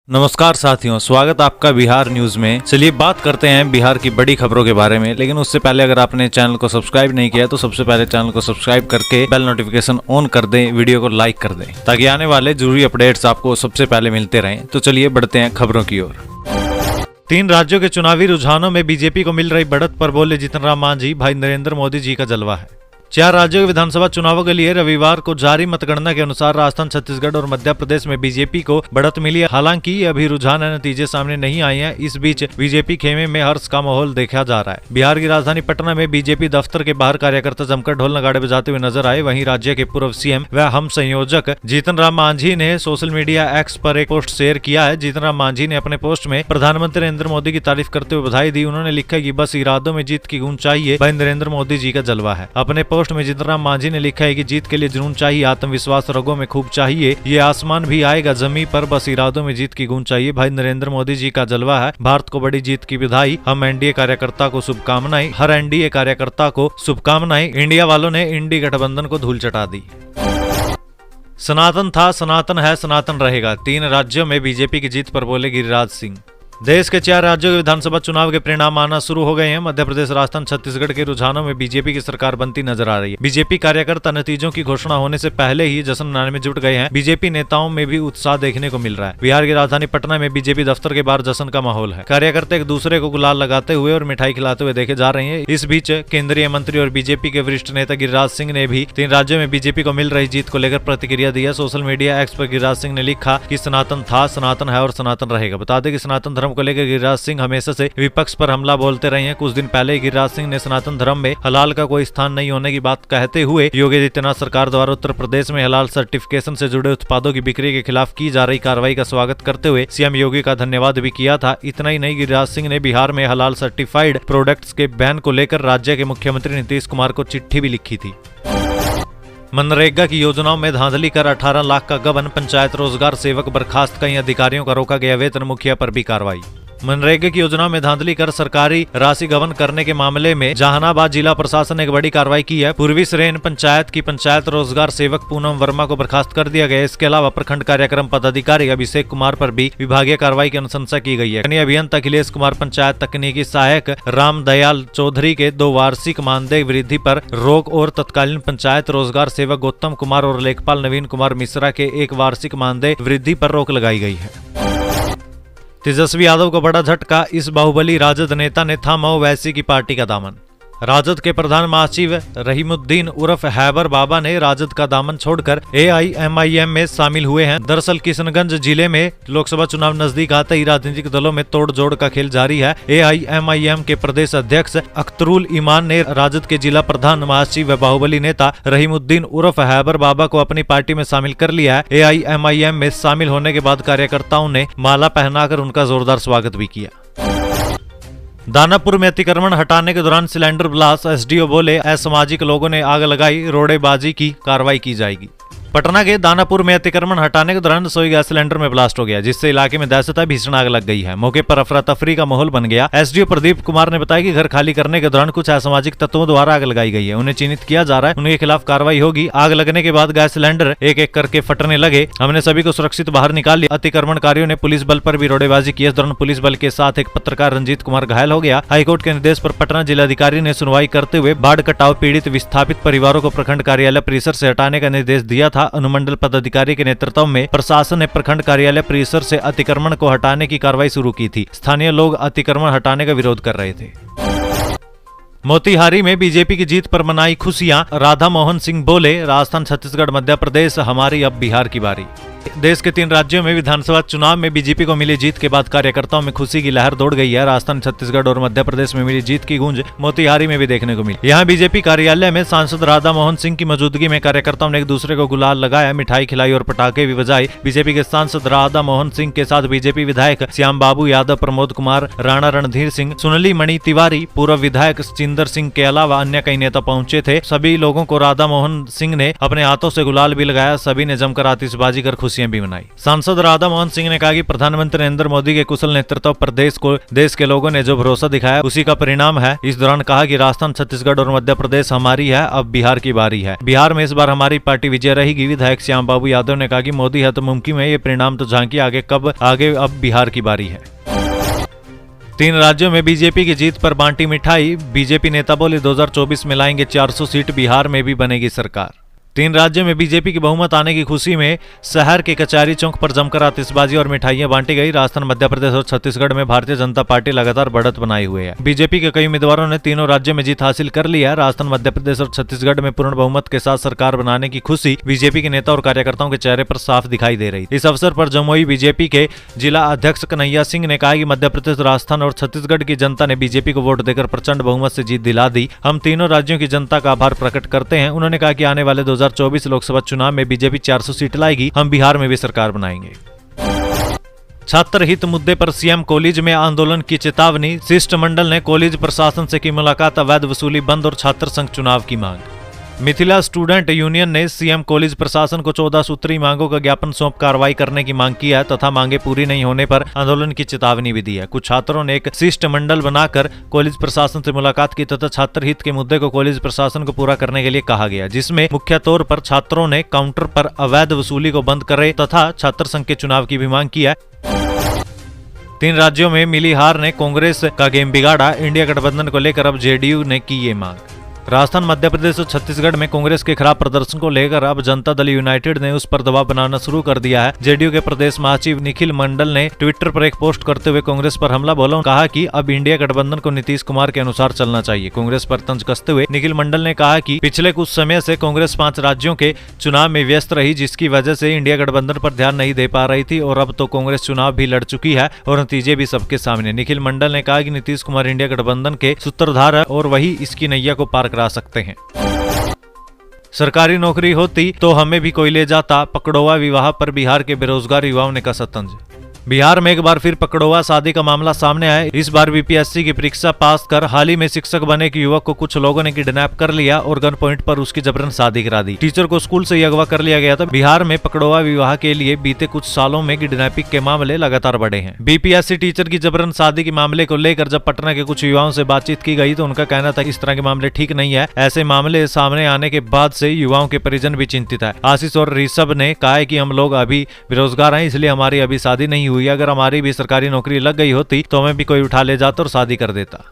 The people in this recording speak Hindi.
नमस्कार साथियों, स्वागत आपका बिहार न्यूज में। चलिए बात करते हैं बिहार की बड़ी खबरों के बारे में, लेकिन उससे पहले अगर आपने चैनल को सब्सक्राइब नहीं किया तो सबसे पहले चैनल को सब्सक्राइब करके बेल नोटिफिकेशन ऑन कर दें, वीडियो को लाइक कर दें ताकि आने वाले जरूरी अपडेट्स आपको सबसे पहले मिलते रहें। तो चलिए बढ़ते हैं खबरों की ओर। 3 राज्यों के चुनावी रुझानों में बीजेपी को मिल रही बढ़त पर बोले जीतन राम मांझी, भाई नरेंद्र मोदी जी का जलवा है। 4 राज्यों के विधानसभा चुनावों के लिए रविवार को जारी मतगणना के अनुसार राजस्थान, छत्तीसगढ़ और मध्य प्रदेश में बीजेपी को बढ़त मिली है। हालांकि अभी रुझान नतीजे सामने नहीं आए हैं। इस बीच बीजेपी खेमे में हर्ष का माहौल देखा जा रहा है। बिहार की राजधानी पटना में बीजेपी दफ्तर के बाहर कार्यकर्ता जमकर ढोल नगाड़े बजाते हुए नजर आए। वहीं राज्य के पूर्व सीएम व हम संयोजक जीतन राम मांझी ने सोशल मीडिया एक्स पर एक पोस्ट शेयर किया है। जीतन राम मांझी ने अपने पोस्ट में प्रधानमंत्री नरेंद्र मोदी की तारीफ करते हुए बधाई दी। उन्होंने लिखा कि बस इरादों में जीत की गूंज चाहिए, भाई नरेंद्र मोदी जी का जलवा है। अपने पोस्ट में जीतन राम मांझी ने लिखा है कि जीत के लिए जुनून चाहिए, आत्मविश्वास रगों में खूब चाहिए, ये आसमान भी आएगा जमीन पर, बस इरादों में जीत की गूंज चाहिए, भाई नरेंद्र मोदी जी का जलवा है। भारत को बड़ी जीत की बधाई, हम एनडीए कार्यकर्ता को शुभकामनाएं, हर एनडीए कार्यकर्ता को शुभकामनाएं। इंडिया वालों ने इंडी गठबंधन को धूल चटा दी। सनातन था, सनातन है, सनातन रहेगा। 3 राज्यों में बीजेपी की जीत पर बोले गिरिराज सिंह। देश के 4 राज्यों के विधानसभा चुनाव के परिणाम आना शुरू हो गए हैं। मध्य प्रदेश, राजस्थान, छत्तीसगढ़ के रुझानों में बीजेपी की सरकार बनती नजर आ रही है। बीजेपी कार्यकर्ता नतीजों की घोषणा होने से पहले ही जश्न मनाने में जुट गए हैं। बीजेपी नेताओं में भी उत्साह देखने को मिल रहा है। बिहार की राजधानी पटना में बीजेपी दफ्तर के बाहर जश्न का माहौल है। कार्यकर्ता एक दूसरे को गुलाल लगाते हुए और मिठाई खिलाते हुए देखे जा रहे हैं। इस बीच केंद्रीय मंत्री और बीजेपी के वरिष्ठ नेता गिरिराज सिंह ने भी 3 राज्यों में बीजेपी को मिल रही जीत को लेकर प्रतिक्रिया दी है। सोशल मीडिया एक्स पर गिरिराज सिंह ने लिखा कि सनातन था, सनातन है और सनातन रहेगा। बता दें कि सनातन धर्म को लेकर गिरिराज सिंह हमेशा से विपक्ष पर हमला बोलते रहे हैं। कुछ दिन पहले ही गिरिराज सिंह ने सनातन धर्म में हलाल का कोई स्थान नहीं होने की बात कहते हुए योगी आदित्यनाथ सरकार द्वारा उत्तर प्रदेश में हलाल सर्टिफिकेशन से जुड़े उत्पादों की बिक्री के खिलाफ की जा रही कार्रवाई का स्वागत करते हुए सीएम योगी का धन्यवाद भी किया था। इतना ही नहीं, गिरिराज सिंह ने बिहार में हलाल सर्टिफाइड प्रोडक्ट्स के बैन को लेकर राज्य के मुख्यमंत्री नीतीश कुमार को चिट्ठी भी लिखी थी। मनरेगा की योजनाओं में धांधली कर 18 लाख का गबन, पंचायत रोजगार सेवक बर्खास्त, कई अधिकारियों का रोका गया वेतन, मुखिया पर भी कार्रवाई। मनरेगा की योजनाओं में धांधली कर सरकारी राशि गबन करने के मामले में जहानाबाद जिला प्रशासन ने एक बड़ी कार्रवाई की है। पूर्वी सरेन पंचायत की पंचायत रोजगार सेवक पूनम वर्मा को बर्खास्त कर दिया गया। इसके अलावा प्रखंड कार्यक्रम पदाधिकारी अभिषेक कुमार पर भी विभागीय कार्रवाई की अनुशंसा की गई है। कनीय अभियंता अखिलेश कुमार, पंचायत तकनीकी सहायक रामदयाल चौधरी के 2 वार्षिक मानदेय वृद्धि पर रोक और तत्कालीन पंचायत रोजगार सेवक गौतम कुमार और लेखपाल नवीन कुमार मिश्रा के 1 वार्षिक मानदेय वृद्धि पर रोक लगाई गई है। तेजस्वी यादव को बड़ा झटका, इस बाहुबली राजद नेता ने थामा ओवैसी की पार्टी का दामन। राजद के प्रधान महासचिव रहीमुद्दीन उर्फ हैबर बाबा ने राजद का दामन छोड़कर एआईएमआईएम में शामिल हुए हैं। दरअसल किशनगंज जिले में लोकसभा चुनाव नजदीक आते ही राजनीतिक दलों में तोड़ जोड़ का खेल जारी है। एआईएमआईएम के प्रदेश अध्यक्ष अख्तरुल ईमान ने राजद के जिला प्रधान महासचिव व बाहुबली नेता रहीमुद्दीन उर्फ हैबर बाबा को अपनी पार्टी में शामिल कर लिया है। एआईएमआईएम में शामिल होने के बाद कार्यकर्ताओं ने माला पहनाकर उनका जोरदार स्वागत भी किया। दानापुर में अतिक्रमण हटाने के दौरान सिलेंडर ब्लास्ट, एसडीओ बोले असामाजिक लोगों ने आग लगाई, रोड़ेबाजी की कार्रवाई की जाएगी। पटना के दानापुर में अतिक्रमण हटाने के दौरान रसोई गैस सिलेंडर में ब्लास्ट हो गया, जिससे इलाके में दहशत भीषण आग लग गई है। मौके पर अफरा तफरी का माहौल बन गया। एसडीओ प्रदीप कुमार ने बताया कि घर खाली करने के दौरान कुछ असामाजिक तत्वों द्वारा आग लगाई गई है। उन्हें चिन्हित किया जा रहा है, उनके खिलाफ कार्रवाई होगी। आग लगने के बाद गैस सिलेंडर एक एक करके फटने लगे। हमने सभी को सुरक्षित बाहर निकाल लिया। अतिक्रमणकारियों ने पुलिस बल पर भी रोड़ेबाजी की। इस दौरान पुलिस बल के साथ एक पत्रकार रंजीत कुमार घायल हो गया। हाईकोर्ट के निर्देश पर पटना जिलाधिकारी ने सुनवाई करते हुए बाढ़ कटाव पीड़ित विस्थापित परिवारों को प्रखंड कार्यालय परिसर से हटाने का निर्देश दिया था। अनुमंडल अधिकारी के नेतृत्व में प्रशासन ने प्रखंड कार्यालय परिसर से अतिक्रमण को हटाने की कार्रवाई शुरू की थी। स्थानीय लोग अतिक्रमण हटाने का विरोध कर रहे थे। मोतिहारी में बीजेपी की जीत पर मनाई खुशियां, राधा मोहन सिंह बोले राजस्थान, छत्तीसगढ़, मध्य प्रदेश हमारी, अब बिहार की बारी। देश के 3 राज्यों में विधानसभा चुनाव में बीजेपी को मिली जीत के बाद कार्यकर्ताओं में खुशी की लहर दौड़ गई है। राजस्थान, छत्तीसगढ़ और मध्य प्रदेश में मिली जीत की गूंज मोतिहारी में भी देखने को मिली। यहाँ बीजेपी कार्यालय में सांसद राधा मोहन सिंह की मौजूदगी में कार्यकर्ताओं ने एक दूसरे को गुलाल लगाया, मिठाई खिलाई और पटाखे भी बजाए। बीजेपी के सांसद राधा मोहन सिंह के साथ बीजेपी विधायक श्याम बाबू यादव, प्रमोद कुमार राणा, रणधीर सिंह, सुनली मणि तिवारी, पूर्व विधायक चिंदर सिंह के अलावा अन्य कई नेता पहुंचे थे। सभी लोगों को राधा मोहन सिंह ने अपने हाथों से गुलाल भी लगाया। सभी ने जमकर आतिशबाजी कर खुशियां खुशियां भी मनाई। सांसद राधा मोहन सिंह ने कहा कि प्रधानमंत्री नरेंद्र मोदी के कुशल नेतृत्व पर देश के लोगों ने जो भरोसा दिखाया उसी का परिणाम है। इस दौरान कहा कि राजस्थान, छत्तीसगढ़ और मध्य प्रदेश हमारी है, अब बिहार की बारी है। बिहार में इस बार हमारी पार्टी विजय रहेगी। विधायक श्याम बाबू यादव ने कहा कि मोदी है तो मुमकिन है, ये परिणाम तो झांकी आगे कब आगे, अब बिहार की बारी है। 3 राज्यों में बीजेपी की जीत पर बांटी मिठाई। बीजेपी नेता बोले 2024 में लाएंगे 400 सीट, बिहार में भी बनेगी सरकार। 3 राज्यों में बीजेपी की बहुमत आने की खुशी में शहर के कचहरी चौक पर जमकर आतिशबाजी और मिठाइयां बांटी गई। राजस्थान, मध्य प्रदेश और छत्तीसगढ़ में भारतीय जनता पार्टी लगातार बढ़त बनाए हुए है। बीजेपी के कई उम्मीदवारों ने तीनों राज्यों में जीत हासिल कर ली है। राजस्थान, मध्य प्रदेश और छत्तीसगढ़ में पूर्ण बहुमत के साथ सरकार बनाने की खुशी बीजेपी के नेता और कार्यकर्ताओं के चेहरे पर साफ दिखाई दे रही। इस अवसर पर जमुई बीजेपी के जिला अध्यक्ष कन्हैया सिंह ने कहा कि मध्य प्रदेश, राजस्थान और छत्तीसगढ़ की जनता ने बीजेपी को वोट देकर प्रचंड बहुमत से जीत दिला दी। हम तीनों राज्यों की जनता का आभार प्रकट करते हैं। उन्होंने कहा कि आने वाले 2024 लोकसभा चुनाव में बीजेपी 400 सीट लाएगी। हम बिहार में भी सरकार बनाएंगे। छात्र हित मुद्दे पर सीएम कॉलेज में आंदोलन की चेतावनी। शिष्टमंडल ने कॉलेज प्रशासन से की मुलाकात, अवैध वसूली बंद और छात्र संघ चुनाव की मांग। मिथिला स्टूडेंट यूनियन ने सीएम कॉलेज प्रशासन को 14 सूत्री मांगों का ज्ञापन सौंप कार्रवाई करने की मांग की है तथा मांगे पूरी नहीं होने पर आंदोलन की चेतावनी भी दी है। कुछ छात्रों ने एक शिष्टमंडल बनाकर कॉलेज प्रशासन से मुलाकात की तथा छात्र हित के मुद्दे को कॉलेज प्रशासन को पूरा करने के लिए कहा गया, जिसमें मुख्य तौर पर छात्रों ने काउंटर पर अवैध वसूली को बंद करे तथा छात्र संघ के चुनाव की भी मांग की है। 3 राज्यों में मिली हार ने कांग्रेस का गेम बिगाड़ा। इंडिया गठबंधन को लेकर अब जेडीयू ने की ये मांग। राजस्थान, मध्य प्रदेश और छत्तीसगढ़ में कांग्रेस के खराब प्रदर्शन को लेकर अब जनता दल यूनाइटेड ने उस पर दबाव बनाना शुरू कर दिया है। जेडीयू के प्रदेश महासचिव निखिल मंडल ने ट्विटर पर एक पोस्ट करते हुए कांग्रेस पर हमला बोला, कहा कि अब इंडिया गठबंधन को नीतीश कुमार के अनुसार चलना चाहिए। कांग्रेस पर तंज कसते हुए निखिल मंडल ने कहा कि पिछले कुछ समय से कांग्रेस 5 राज्यों के चुनाव में व्यस्त रही, जिसकी वजह से इंडिया गठबंधन पर ध्यान नहीं दे पा रही थी और अब तो कांग्रेस चुनाव भी लड़ चुकी है और नतीजे भी सबके सामने। निखिल मंडल ने कहा कि नीतीश कुमार इंडिया गठबंधन के सूत्रधार है और वही इसकी नैया को पार करा सकते हैं। सरकारी नौकरी होती तो हमें भी कोई ले जाता। पकड़ोवा विवाह पर बिहार के बेरोजगार युवाओं ने कसा तंज। बिहार में एक बार फिर पकड़ोवा शादी का मामला सामने आया। इस बार बीपीएससी की परीक्षा पास कर हाल ही में शिक्षक बने एक युवक को कुछ लोगों ने किडनैप कर लिया और गन पॉइंट पर उसकी जबरन शादी करा दी। टीचर को स्कूल से अगवा कर लिया गया था। बिहार में पकड़ोवा विवाह के लिए बीते कुछ सालों में किडनैपिंग के मामले लगातार बढ़े हैं। बीपीएससी टीचर की जबरन शादी के मामले को लेकर जब पटना के कुछ युवाओं से बातचीत की गई तो उनका कहना था कि इस तरह के मामले ठीक नहीं है। ऐसे मामले सामने आने के बाद से युवाओं के परिजन भी चिंतित है। आशीष और ऋषभ ने कहा है कि हम लोग अभी बेरोजगार हैं, इसलिए हमारी अभी शादी नहीं हुई। अगर हमारी भी सरकारी नौकरी लग गई होती तो हमें भी कोई उठा ले जाता और शादी कर देता।